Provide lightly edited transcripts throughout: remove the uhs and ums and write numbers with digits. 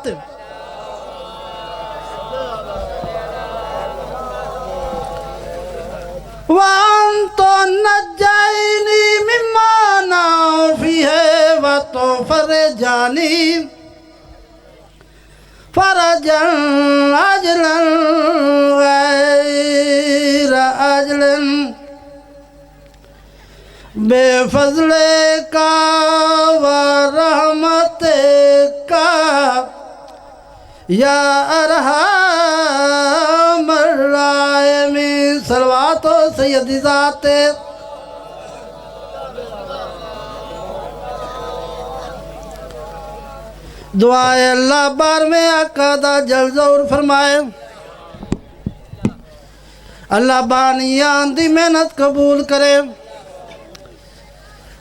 जात। वान तो नजाइनी मिमाना फीहे व तो फरजानी फरजन अजलन गैर अजलन बेफजले का व रहमत का या अरहमर राहिमीन। सलवात हो सैयदी ज़ाते दुआए अल्लाह बार में आकादा जल ज़रूर फरमाए। अल्लाह बानियान दी मेहनत कबूल करे,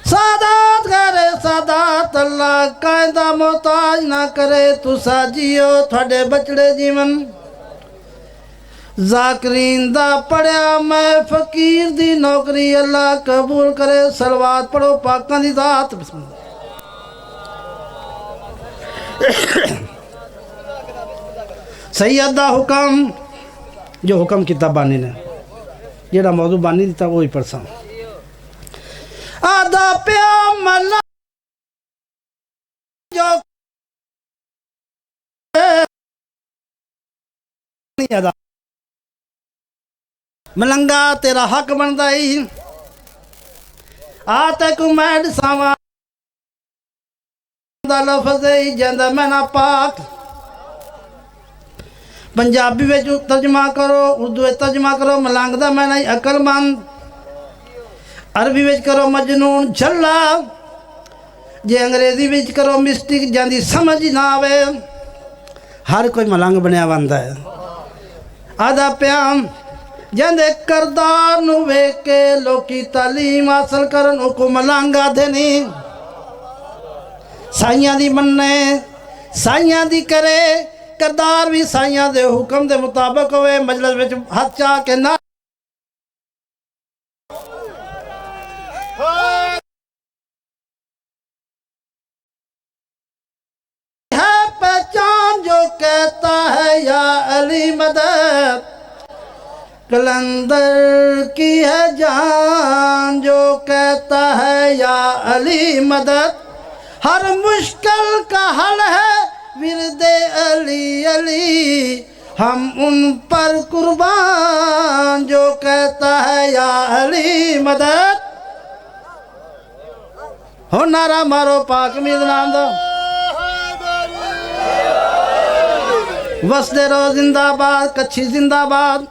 सादात करे सादात। अल्लाह कायदा मोहताज ना करे, तुसा जियो थोड़े बचड़े जीवन। जाकरीन दा पढ़िया मैं फकीर दी नौकरी अल्लाह कबूल करे। सलवात पढ़ो पाकां दी ज़ात। सैयद दा हुक्म जो हुक्म किता बानी ने, जेड़ा मौजू बानी दिता वो ही पढ़सा। आदा प्या मल्ला जो आदा मलंगा तेरा हक बनदा ही। आते को मैड सावा दा लफ्ज़ ही जंदा मैना पाक। पंजाबी में तर्जमा करो, उर्दू में तर्जमा करो मलंग दा मैना ही अकलमंद। अरबी में करो मजनून झल्ला, जे अंग्रेजी में करो मिस्टिक जांदी समझ ना आवे। हर कोई मलंग बनया बनता है। आधा प्याम जंदे करदार नु वेख के लोकी तालीम हासिल करन उको मलंग आधे नहीं। साइयां दी मन्ने साइयां दी करे, करदार भी साइयां दे हुक्म दे मुताबिक होवे। मजलिस विच हाथ चा के ना है पहचान जो कहता है या अली मदद। कलंदर की है जान जो कहता है या अली मदद। हर मुश्किल का हल है विरदे अली अली, हम उन पर कुर्बान जो कहता है या अली मदद। हो नारा मारो पाक मीद नाम दो। वसदे रहो जिंदाबाद, कच्छी जिंदाबाद।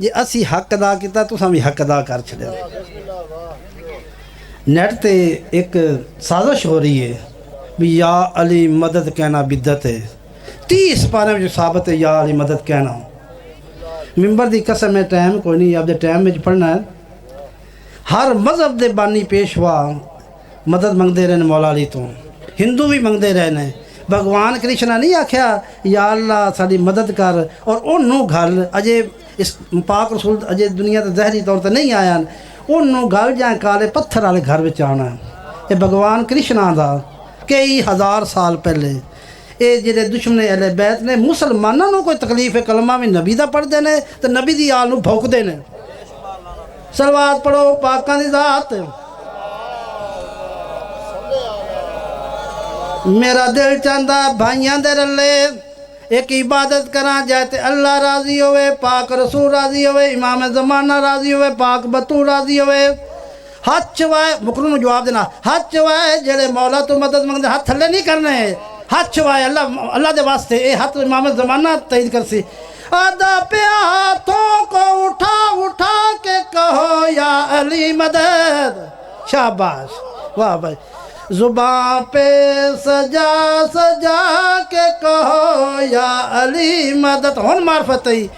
जे असी हक अदा किया तुसां भी हक अदा कर छड़िया। नेट ते एक साजिश हो रही है भी या अली मदद कहना बिद्दत है। 30 पारे में साबित है या अली मदद कहना। मिंबर दी कसम है टाइम कोई नहीं, आपके टाइम में पढ़ना है। हर मजहब के बानी पेशवा मदद मंगते रहे मौला अली तो, हिंदू भी मंगते रहे ने। भगवान कृष्ण नहीं आख्या या अल्लाह साड़ी मदद कर और ओनू गल अजे इस पाक रसूल अजे दुनिया तो जहरी तौर पर नहीं आया, ओनू गल जाए काले पत्थर वाले घर में आना। ये भगवान कृष्णा का कई हज़ार साल पहले ये जेडे दुश्मन अहले बैत ने मुसलमानों को कोई तकलीफ है कलमा भी नबी का पढ़ते हैं तो नबी की आल भौंकते हैं। सलवात पढ़ो पाकां दी ज़ात। मेरा दिल चाहता भाइयों दे रले एक इबादत करा जाए तो अल्लाह राजी होवे, पाक रसूल राजी होवे, इमाम ज़माना राजी होवे, पाक बतूल राजी होवे। हाथ चवाए मुकरू में जवाब देना। हाथ चवाए जेड़े मौला तो मदद मंगते हाथ थले नहीं करने। हाथ चवाए अल्लाह अल्लाह के वास्ते ये हाथ इमाम ज़माना तईद कर सी। आधा पे हाथों को उठा उठा के कहो या अली मदद। शाबाश वाह भाई। जुबां पे सजा सजा के कहो या अली मदद। हुन मार्फत ही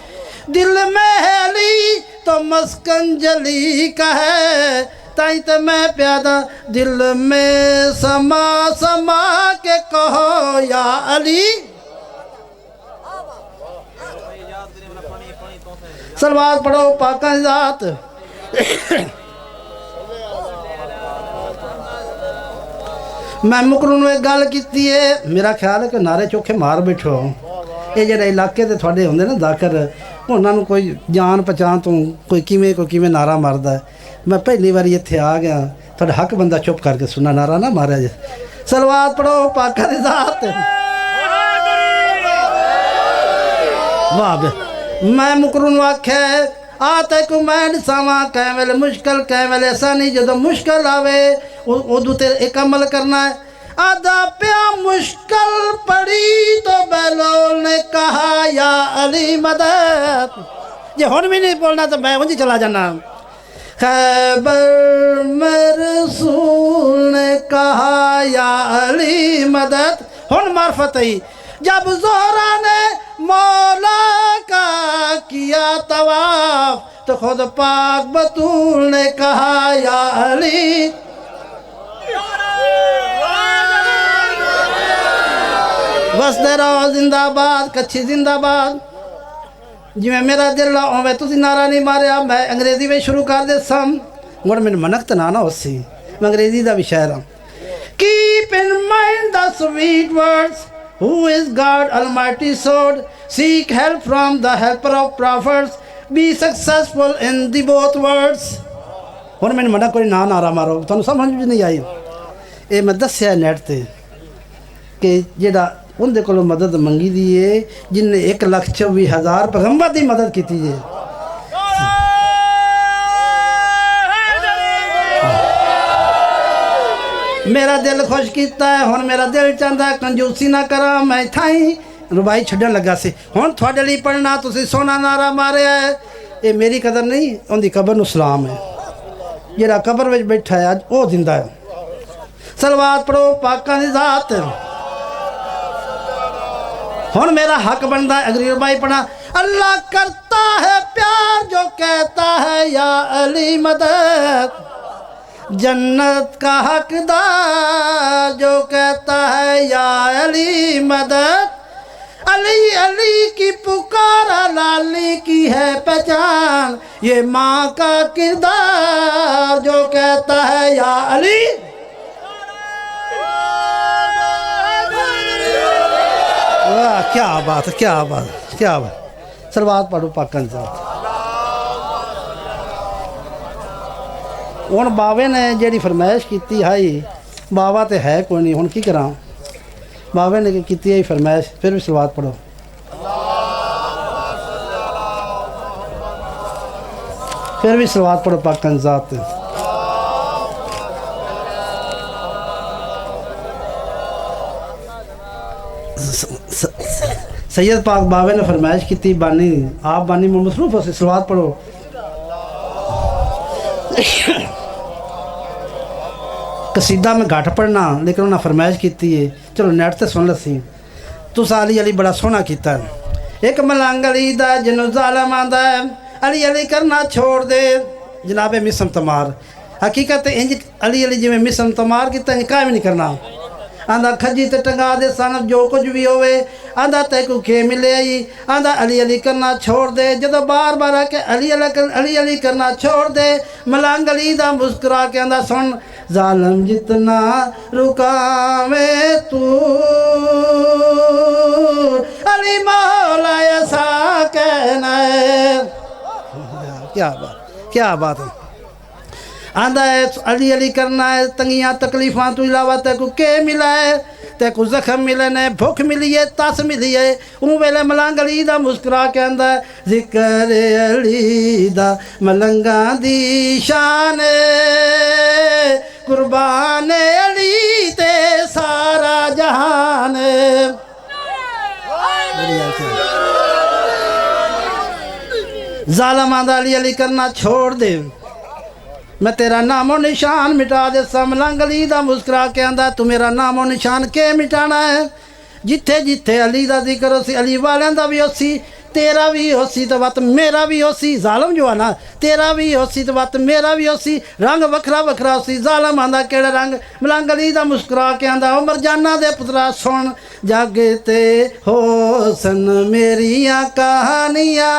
दिल में है अली तो मस्कन जली का है, ताई तो मैं प्यादा दिल में समा समा के कहो या अली। सलवात पढ़ो पाकां ज़ात। मैं मुकरू एक गल की है, मेरा ख्याल है कि नारे चोखे मार बैठो। ये जो इलाके के थोड़े होंगे ना दाकर, उन्होंने कोई जान पहचान तो कोई किमें नारा मारदा है। मैं पहली बार इत्थे आ गया, थोड़ा हक बंदा चुप करके सुना, नारा ना मारा जे। सलवात पढ़ो पाका दी जात। वाह बे। मैं मुकरू आख्या आते को मैं दसावा कै वेले मुश्किल कै वेले आसानी, जो मुश्किल आवे उदू ते एक अमल करना है। आधा प्या मुश्किल पड़ी तो बैलोल ने कहा या अली मदद। जे हुन भी नहीं बोलना तो मैं वहीं चला जाना। खैबर में रसूल ने कहा या अली मदद। हुन मार्फत ही जब ज़ोहरा ने मौला का किया तवाफ, तो खुद पाक बतूल ने कहा या अली। बस तेरा जिंदाबाद कच्छी जिंदाबाद। जिमें मेरा दिल उवें तुसी नारा नहीं मारिया। मैं अंग्रेजी में शुरू कर दे सम मुड़ मैंने मनक तो ना उसी मैं अंग्रेजी का भी शायर हाँ। Keep in mind the sweet words Who is God Almighty sword, seek help from the helper of prophets, be successful in the both words। हुन मैंने मना कोई ना नारा मारो, तुहानू समझ भी नहीं आई। ये मैं दस्या नेट ते कि जेड़ा उनके कोलों मदद मंगी दी है, जिन्हें 1,24,000 पैगंबर की मदद की है। मेरा दिल खुश किया है। हुन मेरा दिल चाहता कंजूसी ना करा, मैं थाई रुबाई छड्डन लगा सी। हुन थोड़े लिए पढ़ना, तुसी सोना नारा मारिया है। ये मेरी कदर नहीं, उनकी कबर नूं सलाम है। जेड़ा कबर में बैठा है अज वो जिंदा है। सलवात पढ़ो पाकां दी जात। हुन मेरा हक बनता है अगली रुबाई पढ़ा। अल्लाह करता है प्यार जो कहता है या अली मदद, जन्नत का हकदार जो कहता है या अली मदद। अली अली की पुकारा लाली की है पहचान, ये माँ का किरदार जो कहता है या अली। वाह क्या बात है, क्या बात, क्या बात। सलवात पढ़ो पाकन साथ। हुण बावे ने जी फरमाइश की हाई, बाबा तो है कोई नहीं, हुण की करा। बावे ने की है फरमाइश, फिर भी सलवात पढ़ो। फिर भी सलवात पढ़ो पाकन ज़ात। सैयद पाक बावे ने फरमाइश की, बानी आप बानी में मसरूफ हो, सलवात पढ़ो। कसीदा में घट पढ़ना, लेकिन उन्हें फरमाइश की है, चलो नेट से सुन लसी। तुस अली अली बड़ा सोहना किया। एक मलंग अली दा जिन्हों जालम आंदा है, अली अली करना छोड़ दे जनाबे मिसम तमार। हकीकत इंज अली अली जिमें मिसम तमार किया, क्या भी नहीं करना। आंदा खजी ते टंगा दे सन जो कुछ भी होवे, आंदा तैकू के मिले आई। आंदा अली अली करना छोड़ दे, जदों बार बार आके अली अली करना छोड़ दे। मलंग अली दा मुस्कुरा के आंदा सुन, जालम जितना रुकावे तू अली मौला ऐसा कहना है। क्या बात, क्या बात है। आंदा है अली अली करना है, तंगियां तकलीफां तो इलावा तैकू के मिला है, तैकू जख्म मिले ने, भुख मिली है, तस मिली है। उन वेले मलंग अली दा मुस्कुरा के आंदा है, जिक्र अली दा मलंगा दी शान, कुर्बान अली ते सारा जहान। जालम आंदा अली अली करना छोड़ दे, मैं तेरा नामो निशान मिटा दे। मलंग अली दा मुस्कुरा के आंदा, तू मेरा नामो निशान के मिटाना है। जिथे जिथे अली दा जिक्र होसी, अली वालियां दा भी होसी, तेरा भी होसी तो वत मेरा भी होसी। जालम जो है ना, तेरा भी होसी तो वत मेरा भी होसी। रंग वखरा वखरा होसी। जालम आंदा केड़ा रंग, मलंग अली दा मुस्कुरा के आंदा, ओ मरजाना दे पुत्रा सुन, जागते होसन मेरियां कहानियां,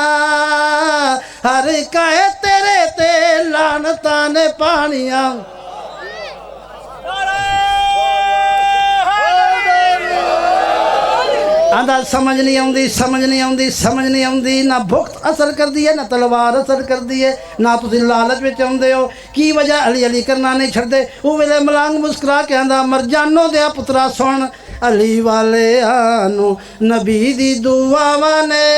हर कहे तेरे ते लानतां ने पानियां। आंदा समझ नहीं आती, समझ नहीं आती, समझ नहीं आती। ना भुगत असर करती है, ना तलवार असर करती है, ना तुम लालच में आते हो। की वजह अली अली करना नहीं छड़ते। वो वेले मलांग मुस्कुरा के आंदा मर जानो दिया पुत्रा सुन अली वाले आनू नबी दी दुआवां ने,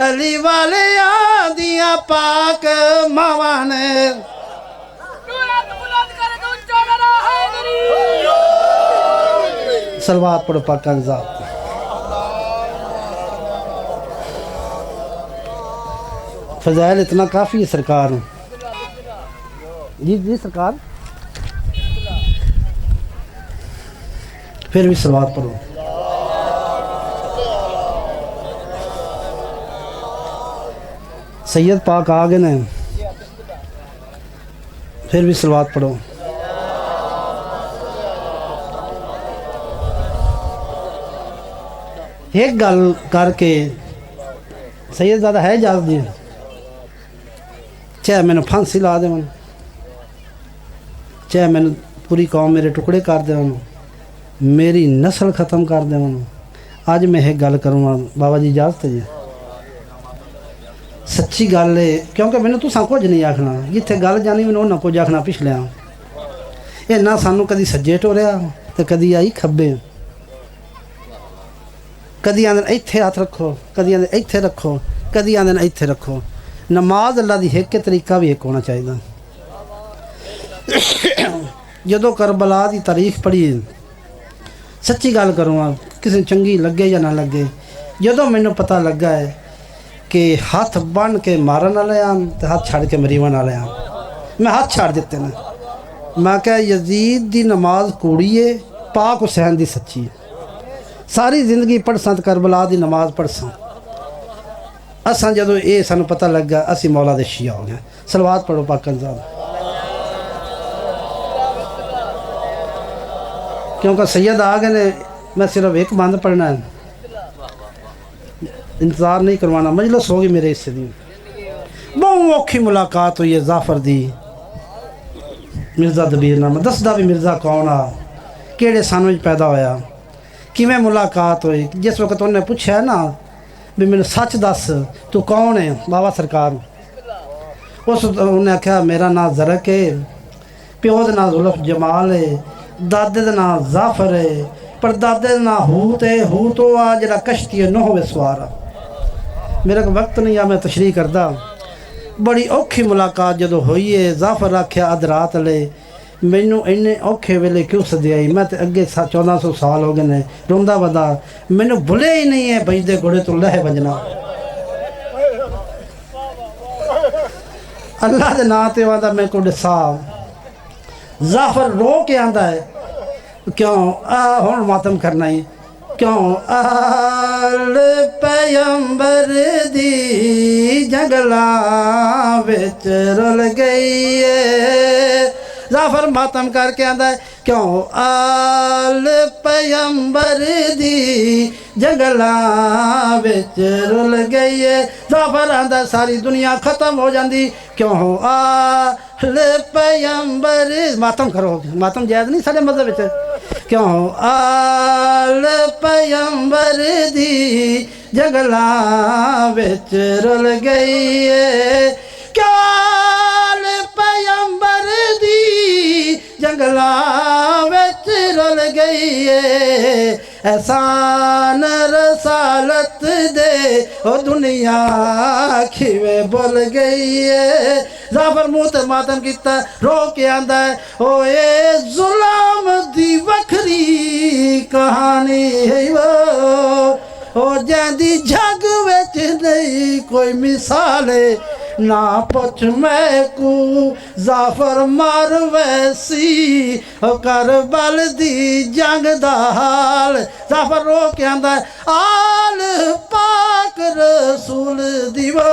अली वाले आदियां पाक मावां ने। सलवात पढ़ो पाक ज़ात। फज़ाइल इतना काफ़ी है सरकार। जी जी सरकार, फिर भी सलवात पढ़ो। सैयद पाक आ गए ने, फिर भी सलवात पढ़ो। एक गल करके सैयद ज़्यादा है इजाज़त दी, चाहे मैंने फांसी ला देवन, चाहे मैंने पूरी कौम मेरे टुकड़े कर देवन, मेरी नस्ल ख़त्म कर देवन। अज मैं एक गल करूँगा बाबा जी, इजाज़त है जी। सच्ची गल है, क्योंकि मैंने तुसा कुछ नहीं आखना, जिथे गल जानी मैंने उन्हें कुछ आखना पिछलिया। ये ना सानू कदी सज्जे टोरिया तो कदी आई खब्बे, कदी आंदे इत्थे हथ रखो, कदी आंदे इत्थे रखो, कदी आंदे इत्थे रखो। नमाज अल्लाह दी एक तरीका भी एक होना चाहिए। जदों करबला की तारीख पढ़ी, सच्ची गल करूँगा, किसी चंगी लगे या ना लगे, जदों मैनू पता लगा है कि हाथ बन के मारन वाले आन तो हाथ छड़ के मरीवन वाले आन, मैं हाथ छड़ दिते ने। मैं क्या यजीद दी नमाज कूड़ी है, पाक हुसैन दी सच्ची है। सारी जिंदगी पढ़सा तो करबला दी नमाज पढ़सा। असा जदों ये सानू पता लगा, असी मौला दे शिया हो गए। सलवात पढ़ो पाक ज़ात। क्योंकि सैयद आ गए ने, मैं सिर्फ एक बंद पढ़ना है, इंतज़ार नहीं करवाना। मजलिस होगी मेरे हिस्से दी। बहुत औखी मुलाकात हुई है जाफर दी मिर्ज़ा दबीर नाम। दसदा भी मिर्ज़ा कौन आ, केड़े सन में पैदा होया, किवें मुलाकात हुई। जिस वक्त उन्हें पूछा है ना भी मैंने सच दस तू कौन है बाबा सरकार, उस उन्हें आख्या मेरा नाम ज़रक है, प्यो का नाम जुल्फ जमाल है, दादे का नाम जाफर है, पर दादे का नाम हूत है। हूत वो आ जरा कश्ती है नौ होवे सवार। मेरे को वक्त नहीं आ, मैं तशरीह करदा। बड़ी औखी मुलाकात जदों हुई है, जाफर आख्या अध रात ले मैनू इन्ने औखे वेले क्यों सद्या ही, मैं तो अगे 1400 साल हो गए ने रोंदा बदा, मैनू भुले ही नहीं है बजदे घोड़े तो लह बजना। अल्लाह के नाम ते आंदा मैं को दसा। जाफर रो के आंदा है, क्यों हुण मातम करना ही, क्यों आल पैगंबर दी जंगलां विच रुल गई है। जाफर मातम करके आंदा है, क्यों आल पैगंबर दी जंगलां विच रुल गई है। जाफर आंदा सारी दुनिया खत्म हो जाती, क्यों आल पैगंबर। मातम करो, मातम जायज़ नहीं साढ़े मज़हब विच। क्यों आल पैगंबर दी जंगलां विच रुल गई है, क्यों आल पैगंबर दी जंगलां विच रुल गई है। एहसान रसालत दे ओ दुनिया खिवे भुल गई है। जाफर मुँह ते मातम किता, रो के आंदा है, ओए जुल्म दी वखरी कहानी है वो, ओ जैंदी जग विच नहीं कोई मिसाल है। ना पुछ मैं को जाफर मार वैसी करबल दी जंग दा हाल। जाफर रो के आंदा है, आल पाक रसूल दीवो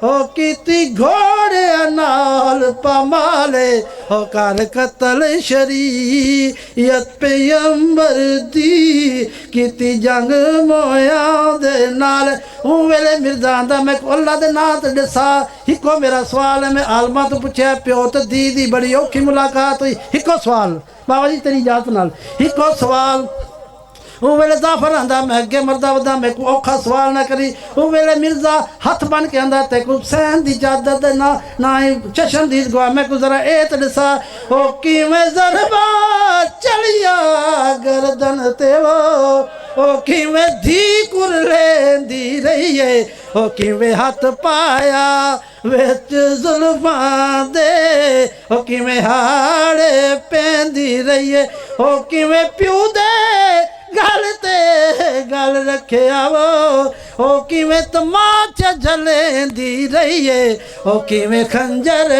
ओ कीती घोड़े नाल पमाले, ओ कर कतल शरीयत पैगंबर दी कीती जंग मोया दे नाल। हूँ वेले मिर्जा आंदा मैं अल्लाह दे नाम ते दसा। हिको मेरा सवाल है, मैं आलमा तो पूछा प्यो तो दी बड़ी औखी मुलाकात हुई। हिको सवाल बाबा जी तेरी इजाजत नाल, हिको सवाल ਉਹ ਵੇਲੇ ਜ਼ਾਫਰ ਆਂਦਾ मैं अगे मरदा वदा मैं को औखा सवाल ना करी ਉਹ ਵੇਲੇ मिर्जा हथ बन के आंदा ते को सैन दी इजाजत ना ना ही चशन दी गवा मैं को जरा ए ते दसा ओ किवें ज़रबा चलिया गर्दन ते ओ किवें धी कुरलेंदी रही है ओ किवें हाथ पाया विच जुल्फां दे ओ किवें हाड़े पैंदी रही है ओ किवें प्यू दे गल ते गल रखे आवो ओ किवें तमाचा झलेंदी रही है ओ किवें खंजर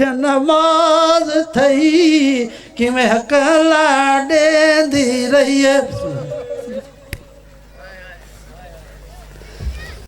नमाज थई किवें हक लाडेंदी रही है।